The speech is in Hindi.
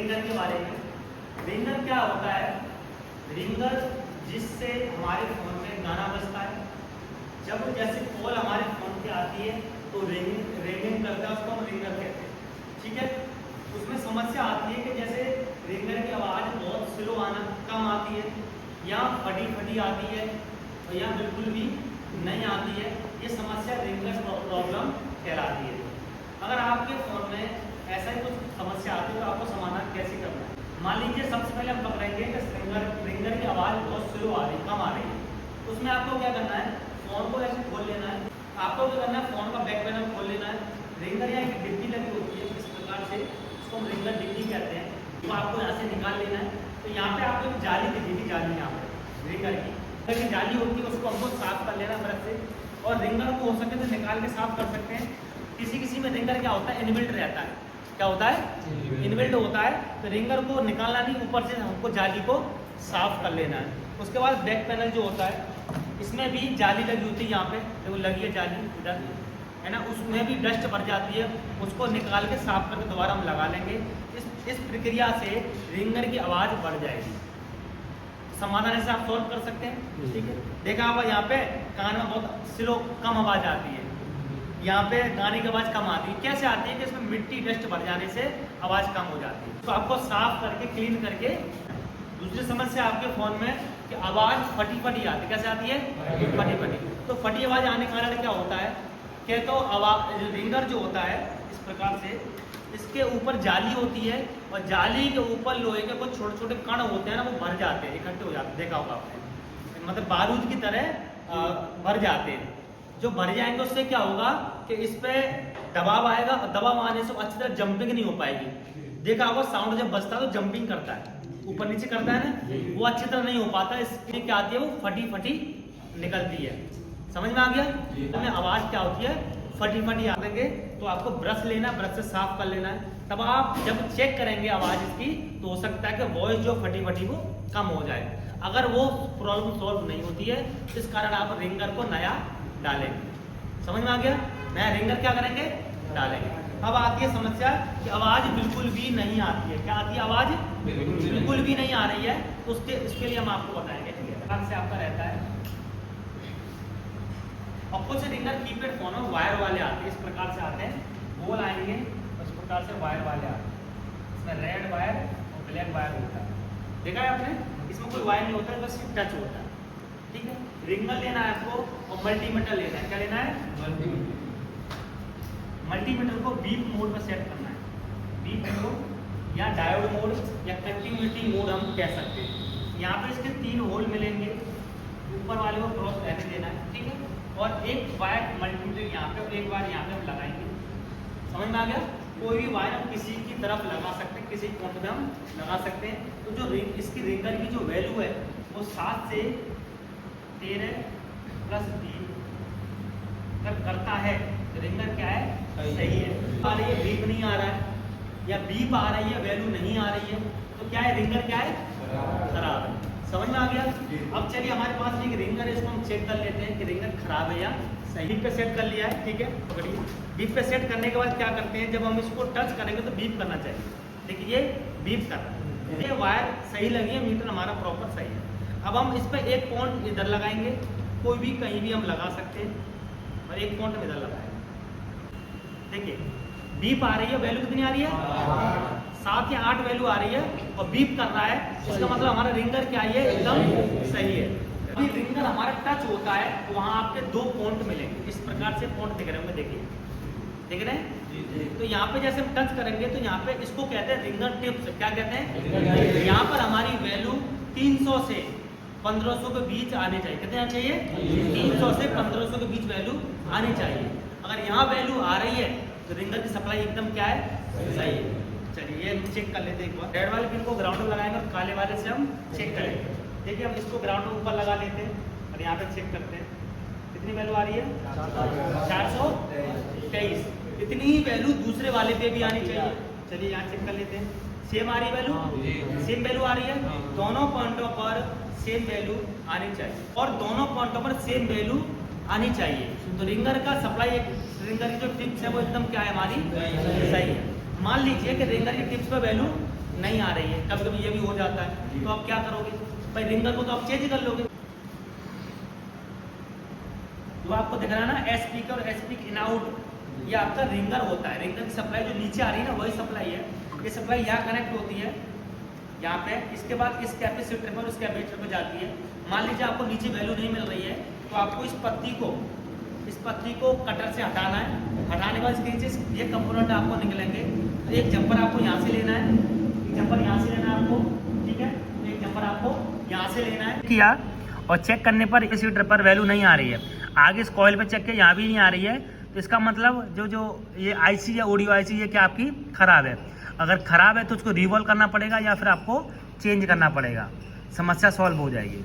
रिंगर के बारे में। रिंगर क्या होता है? रिंगर जिससे हमारे फोन में गाना बजता है। जब जैसे कॉल हमारे फोन पे आती है तो रिंगिंग करता है, उसको हम रिंगर कहते हैं। ठीक है, उसमें समस्या आती है कि जैसे रिंगर की आवाज़ बहुत स्लो आना, कम आती है, या फटी फटी आती है, या बिल्कुल भी नहीं आती है। ये समस्या रिंगर प्रॉब्लम कहलाती है। अगर आपके फ़ोन में ऐसा ही कुछ समस्या आती है तो आपको समाधान कैसे करना है? मान लीजिए सबसे पहले हम पकड़ेंगे कि रिंगर की आवाज़ बहुत स्लो आ रही, कम आ रही है। उसमें आपको क्या करना है? फ़ोन को ऐसे खोल लेना है। आपको क्या करना है? फ़ोन का बैक पैनल खोल लेना है। रिंगर यहाँ एक डिब्बी लगी होती है इस प्रकार से, उसको हम रिंगर डिब्बी कहते हैं। तो आपको यहाँ से निकाल लेना है। तो यहाँ पे आपको एक जाली दिखेगी, जाली यहाँ पे रिंगर की जाली होती है, उसको हमको साफ कर लेना ब्रश से। और रिंगर को हो सके तो निकाल के साफ कर सकते हैं। किसी में रिंगर क्या होता है? इनबिल्ट रहता है। क्या होता है? इनबिल्ट होता है। तो रिंगर को निकालना नहीं, ऊपर से हमको जाली को साफ कर लेना है। उसके बाद बैक पैनल जो होता है, इसमें भी जाली लगी होती है, यहाँ पे देखो लगी है जाली इधर, है ना, उसमें भी डस्ट भर जाती है। उसको निकाल के साफ करके दोबारा हम लगा लेंगे। इस प्रक्रिया से रिंगर की आवाज़ बढ़ जाएगी। समाधान से आप सॉल्व कर सकते हैं। ठीक है, देखा आप यहाँ पे कान में बहुत स्लो कम आवाज़ आती है, यहाँ पे गाने की आवाज़ कम आती है। कैसे आती है कि इसमें मिट्टी डस्ट भर जाने से आवाज़ कम हो जाती है। तो आपको साफ करके क्लीन करके। दूसरी समस्या आपके फ़ोन में कि आवाज़ फटी फटी आती है। कैसे आती है? फटी फटी। तो फटी आवाज़ आने के कारण क्या होता है कि तो आवाज़ रिंगर जो होता है इस प्रकार से, इसके ऊपर जाली होती है और जाली के ऊपर लोहे के कुछ छोटे छोटे कण होते हैं ना, वो भर जाते हैं, इकट्ठे हो जाते हैं। देखा होगा आपने, मतलब बारूद की तरह भर जाते हैं। जो भर जाएंगे उससे क्या होगा कि इस पे दबाव आएगा, और दबाव आने से अच्छी तरह जंपिंग नहीं हो पाएगी। देखा होगा साउंड जब बजता है तो जंपिंग करता है, ऊपर नीचे करता है ना, वो अच्छी तरह नहीं हो पाता। इसलिए क्या आती है? वो फटी फटी निकलती है। समझ में आ गया? तो आवाज़ क्या होती है? फटी फटी आएंगे। तो आपको ब्रश लेना, ब्रश से साफ कर लेना है। तब आप जब चेक करेंगे आवाज़ इसकी, तो हो सकता है कि वॉइस जो फटी फटी वो कम हो जाए। अगर वो प्रॉब्लम सॉल्व नहीं होती है, इस कारण आप रिंगर को नया डालेंगे। समझ में आ गया? नया रिंगर क्या करेंगे? डालेंगे। अब आती है समस्या कि आवाज़ बिल्कुल भी नहीं आती है। क्या आती है? आवाज़ बिल्कुल भी नहीं आ रही है। तो उसके लिए हम आपको बताएंगे। ठीक है, अलग से आपका रहता है। और कुछ रिंगर कीपैड फोन में वायर वाले आते हैं, इस प्रकार से आते हैं, गोल आएंगे, इस प्रकार से वायर वाले आते हैं। इसमें रेड वायर और ब्लैक वायर होता है। देखा है आपने? इसमें कोई वायर नहीं होता है, बस टच होता है। ठीक है, रिंगर लेना है आपको और मल्टीमीटर लेना है। क्या लेना है? मल्टीमीटर को बीप मोड पर सेट करना है। बीप मोड या डायोड मोड या कंटिन्यूटी मोड हम कह सकते हैं। यहाँ पे इसके 3 होल मिलेंगे, ऊपर वाले को क्रॉस रहने देना है। ठीक है, और एक वायर मल्टीमीटर यहाँ पे और एक वायर यहाँ पे हम लगाएंगे। समझ में आ गया? कोई भी वायर हम किसी की तरफ लगा सकते हैं, किसी पॉइंट पे हम लगा सकते हैं। तो जो इसकी रिंगर की जो वैल्यू है वो 7 से 13 प्लस 20 अगर करता है तो रिंगर क्या है? सही है। आ रही है बीप नहीं आ रहा है, या बीप आ रही है वैल्यू नहीं आ रही है, तो क्या है? रिंगर क्या है? खराब है। समझ में आ गया? अब चलिए हमारे पास एक रिंगर है, इसको हम चेक कर लेते हैं कि रिंगर खराब है या सही। बीप पे सेट कर लिया है। ठीक है, पकड़िए। बीप पे सेट करने के बाद क्या करते हैं? जब हम इसको टच करेंगे तो बीप करना चाहिए। देखिए ये बीप कर रहा है, ये वायर सही लगी है, मीटर हमारा प्रॉपर सही है। अब हम इस पर एक पॉइंट इधर लगाएंगे, कोई भी कहीं भी हम लगा सकते हैं, और एक पॉइंट इधर लगाएंगे। देखिए बीप आ रही है, वैल्यू कितनी आ रही है? 7 या 8 वैल्यू आ रही है और बीप कर रहा है। इसका मतलब हमारा रिंगर क्या है? एकदम सही है। अभी रिंगर हमारा टच होता है तो वहाँ आपके 2 पॉइंट मिलेंगे। इस प्रकार से पॉइंट दिख रहे होंगे, देखिए, देख रहे हैं? तो यहाँ पे जैसे हम टच करेंगे तो यहाँ पे इसको कहते हैं रिंगर टिप्स। क्या कहते हैं? यहाँ पर हमारी वैल्यू 300 से 1500 के बीच आनी चाहिए। कितने आना चाहिए? 300 से 1500 के बीच वैल्यू आनी चाहिए। अगर यहाँ वैल्यू आ रही है तो रिंगर की सप्लाई एकदम क्या है? सही है। चलिए ये चेक कर लेते हैं एक बार। रेड वाले पिन को ग्राउंड में लगाएंगे और काले वाले से हम चेक करेंगे। देखिए हम इसको ग्राउंड में ऊपर लगा लेते हैं और यहाँ पे चेक करते हैं कितनी वैल्यू आ रही है? 423। इतनी ही वैल्यू दूसरे वाले पे भी आनी चाहिए। चलिए यहाँ चेक कर लेते हैं। सेम आ रही वैल्यू? सेम वैल्यू आ रही है। दोनों पॉइंटों पर सेम वैल्यू आनी चाहिए और दोनों पॉइंटों पर सेम वैल्यू आनी चाहिए। तो रिंगर का सप्लाई, रिंगर की जो टिप्स है वो एकदम क्या है? हमारी सही है। मान लीजिए कि रिंगर की टिप्स पर वैल्यू नहीं आ रही है, कभी कभी ये भी हो जाता है, तो आप क्या करोगे भाई, रिंगर को तो आप चेंज कर लोगे। तो आपको दिख रहा है ना स्पीकर और स्पीक इन आउट, ये आपका रिंगर होता है। रिंगर की सप्लाई जो नीचे आ रही है ना वही सप्लाई है। ये सप्लाई यहाँ कनेक्ट होती है यहाँ पे, इसके बाद इस कैपेसिटर पर उस कैपेसिटर पर जाती है। मान लीजिए आपको नीचे वैल्यू नहीं मिल रही है, तो आपको इस पत्ती को कटर से हटाना है। हटाने के बाद इसके नीचे ये कंपोनेंट आपको निकलेंगे। तो एक जंपर आपको यहाँ से लेना है, एक जंपर यहाँ से लेना है आपको, ठीक है, एक जंपर आपको यहाँ से लेना है। किया और चेक करने पर इस हीटर पर वैल्यू नहीं आ रही है, आगे इस कॉइल पे चेक किया यहाँ भी नहीं आ रही है, तो इसका मतलब जो ये आईसी या ऑडियो आईसी ये क्या आपकी ख़राब है। अगर ख़राब है तो उसको रिवॉल्व करना पड़ेगा या फिर आपको चेंज करना पड़ेगा, समस्या सॉल्व हो जाएगी।